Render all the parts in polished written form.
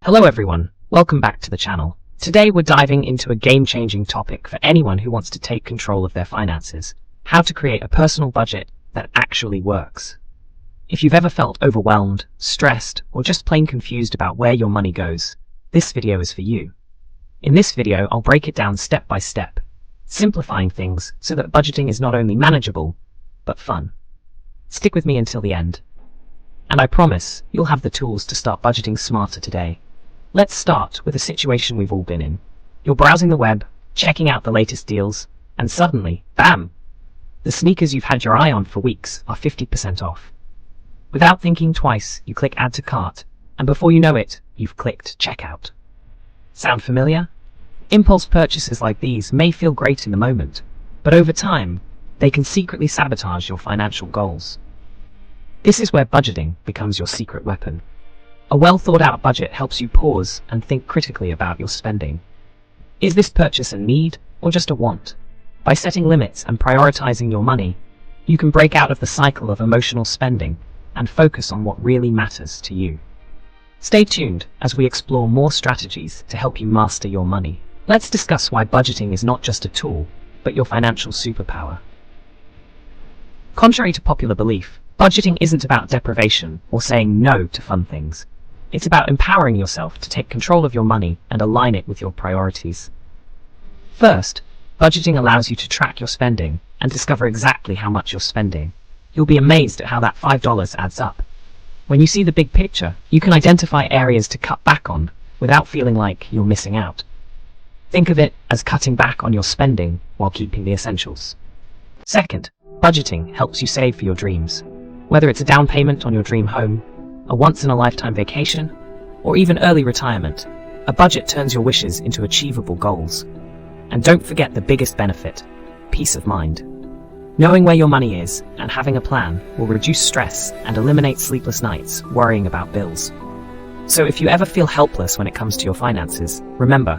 Hello everyone, welcome back to the channel. Today we're diving into a game-changing topic for anyone who wants to take control of their finances: how to create a personal budget that actually works. If you've ever felt overwhelmed, stressed, or just plain confused about where your money goes, this video is for you. In this video, I'll break it down step by step, simplifying things so that budgeting is not only manageable, but fun. Stick with me until the end, and I promise you'll have the tools to start budgeting smarter today. Let's start with a situation we've all been in. You're browsing the web, checking out the latest deals, and suddenly, bam! The sneakers you've had your eye on for weeks are 50% off. Without thinking twice, you click add to cart, and before you know it, you've clicked checkout. Sound familiar? Impulse purchases like these may feel great in the moment, but over time, they can secretly sabotage your financial goals. This is where budgeting becomes your secret weapon. A well-thought-out budget helps you pause and think critically about your spending. Is this purchase a need or just a want? By setting limits and prioritizing your money, you can break out of the cycle of emotional spending and focus on what really matters to you. Stay tuned as we explore more strategies to help you master your money. Let's discuss why budgeting is not just a tool, but your financial superpower. Contrary to popular belief, budgeting isn't about deprivation or saying no to fun things. It's about empowering yourself to take control of your money and align it with your priorities. First, budgeting allows you to track your spending and discover exactly how much you're spending. You'll be amazed at how that $5 adds up. When you see the big picture, you can identify areas to cut back on without feeling like you're missing out. Think of it as cutting back on your spending while keeping the essentials. Second, budgeting helps you save for your dreams. Whether it's a down payment on your dream home, a once-in-a-lifetime vacation, or even early retirement, a budget turns your wishes into achievable goals. And don't forget the biggest benefit: peace of mind. Knowing where your money is and having a plan will reduce stress and eliminate sleepless nights worrying about bills. So if you ever feel helpless when it comes to your finances, remember,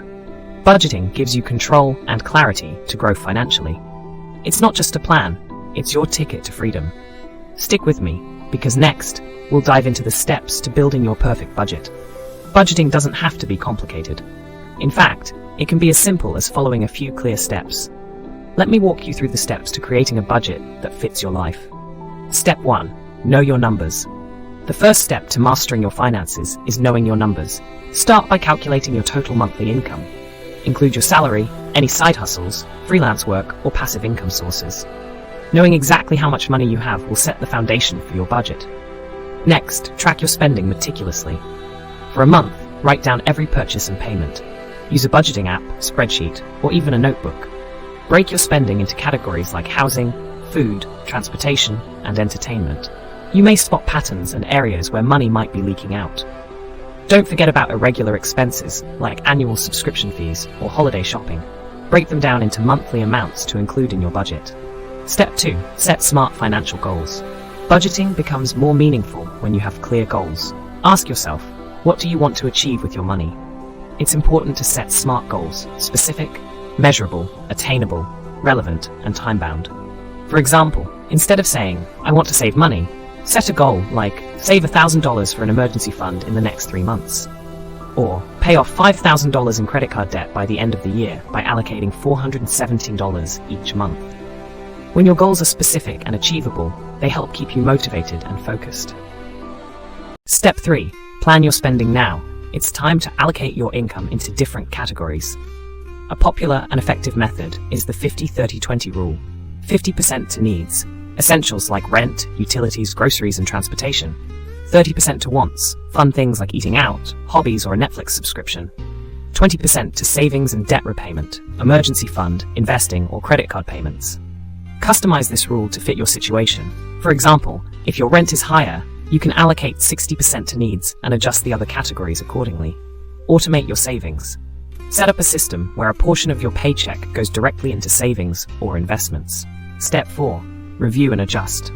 budgeting gives you control and clarity to grow financially. It's not just a plan, it's your ticket to freedom. Stick with me, because next, we'll dive into the steps to building your perfect budget. Budgeting doesn't have to be complicated. In fact, it can be as simple as following a few clear steps. Let me walk you through the steps to creating a budget that fits your life. Step 1. Know your numbers. The first step to mastering your finances is knowing your numbers. Start by calculating your total monthly income. Include your salary, any side hustles, freelance work, or passive income sources. Knowing exactly how much money you have will set the foundation for your budget. Next, track your spending meticulously. For a month, write down every purchase and payment. Use a budgeting app, spreadsheet, or even a notebook. Break your spending into categories like housing, food, transportation, and entertainment. You may spot patterns and areas where money might be leaking out. Don't forget about irregular expenses like annual subscription fees or holiday shopping. Break them down into monthly amounts to include in your budget. Step 2. Set smart financial goals. Budgeting becomes more meaningful when you have clear goals. Ask yourself, what do you want to achieve with your money? It's important to set SMART goals: specific, measurable, attainable, relevant, and time-bound. For example, instead of saying, I want to save money, set a goal like, save $1,000 for an emergency fund in the next 3 months. Or, pay off $5,000 in credit card debt by the end of the year by allocating $417 each month. When your goals are specific and achievable, they help keep you motivated and focused. Step 3. Plan your spending now. It's time to allocate your income into different categories. A popular and effective method is the 50-30-20 rule. 50% to needs, essentials like rent, utilities, groceries, and transportation. 30% to wants, fun things like eating out, hobbies, or a Netflix subscription. 20% to savings and debt repayment, emergency fund, investing, or credit card payments. Customize this rule to fit your situation. For example, if your rent is higher, you can allocate 60% to needs and adjust the other categories accordingly. Automate your savings. Set up a system where a portion of your paycheck goes directly into savings or investments. Step 4. Review and adjust.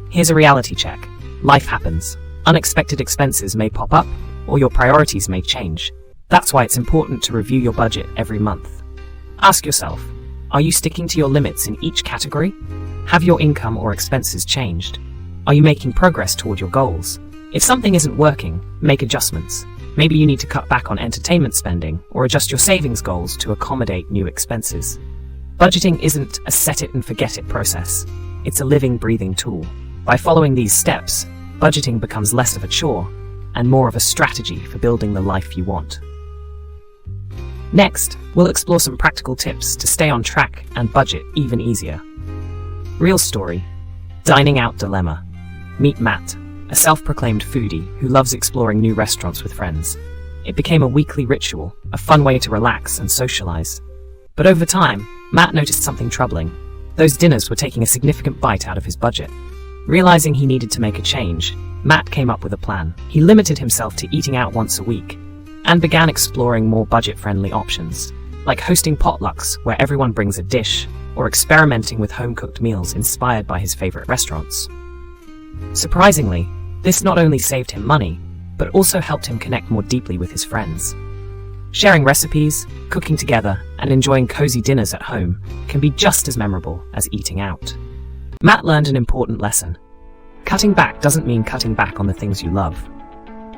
Here's a reality check. Life happens. Unexpected expenses may pop up, or your priorities may change. That's why it's important to review your budget every month. Ask yourself, are you sticking to your limits in each category? Have your income or expenses changed? Are you making progress toward your goals? If something isn't working, make adjustments. Maybe you need to cut back on entertainment spending or adjust your savings goals to accommodate new expenses. Budgeting isn't a set-it-and-forget-it process. It's a living, breathing tool. By following these steps, budgeting becomes less of a chore and more of a strategy for building the life you want. Next, we'll explore some practical tips to stay on track and budget even easier. Real story. Dining out dilemma. Meet Matt, a self-proclaimed foodie who loves exploring new restaurants with friends. It became a weekly ritual, a fun way to relax and socialize. But over time, Matt noticed something troubling. Those dinners were taking a significant bite out of his budget. Realizing he needed to make a change, Matt came up with a plan. He limited himself to eating out once a week and began exploring more budget-friendly options, like hosting potlucks where everyone brings a dish or experimenting with home-cooked meals inspired by his favorite restaurants. Surprisingly, this not only saved him money, but also helped him connect more deeply with his friends. Sharing recipes, cooking together, and enjoying cozy dinners at home can be just as memorable as eating out. Matt learned an important lesson. Cutting back doesn't mean cutting back on the things you love.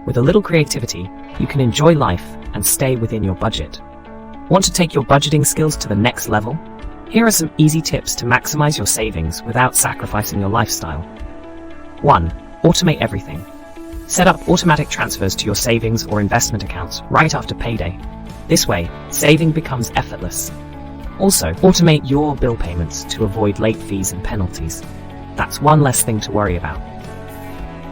With a little creativity, you can enjoy life and stay within your budget. Want to take your budgeting skills to the next level? Here are some easy tips to maximize your savings without sacrificing your lifestyle. 1. Automate everything. Set up automatic transfers to your savings or investment accounts right after payday. This way, saving becomes effortless. Also, automate your bill payments to avoid late fees and penalties. That's one less thing to worry about.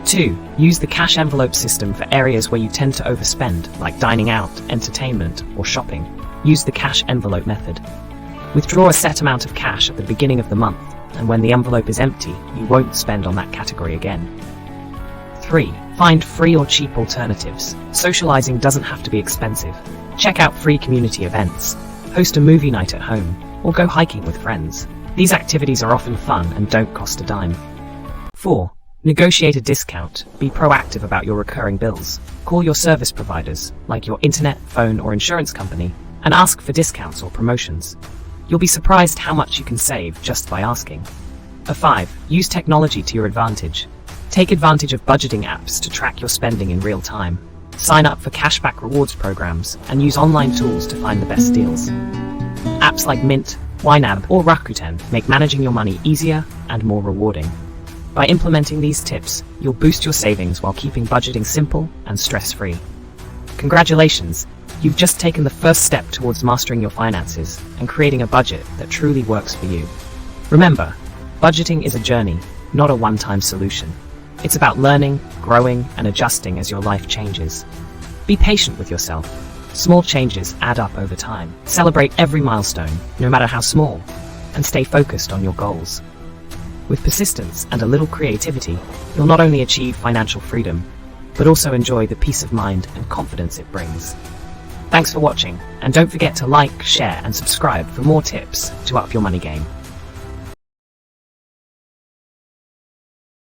2. Use the cash envelope system for areas where you tend to overspend, like dining out, entertainment, or shopping. Use the cash envelope method. Withdraw a set amount of cash at the beginning of the month, and when the envelope is empty, you won't spend on that category again. 3. Find free or cheap alternatives. Socializing doesn't have to be expensive. Check out free community events, host a movie night at home, or go hiking with friends. These activities are often fun and don't cost a dime. 4. Negotiate a discount. Be proactive about your recurring bills. Call your service providers, like your internet, phone, or insurance company, and ask for discounts or promotions. You'll be surprised how much you can save just by asking. 5. Use technology to your advantage. Take advantage of budgeting apps to track your spending in real time. Sign up for cashback rewards programs and use online tools to find the best deals. Apps like Mint, YNAB, or Rakuten make managing your money easier and more rewarding. By implementing these tips, you'll boost your savings while keeping budgeting simple and stress-free. Congratulations! You've just taken the first step towards mastering your finances and creating a budget that truly works for you. Remember, budgeting is a journey, not a one-time solution. It's about learning, growing, and adjusting as your life changes. Be patient with yourself. Small changes add up over time. Celebrate every milestone, no matter how small, and stay focused on your goals. With persistence and a little creativity, you'll not only achieve financial freedom, but also enjoy the peace of mind and confidence it brings. Thanks for watching, and don't forget to like, share, and subscribe for more tips to up your money game.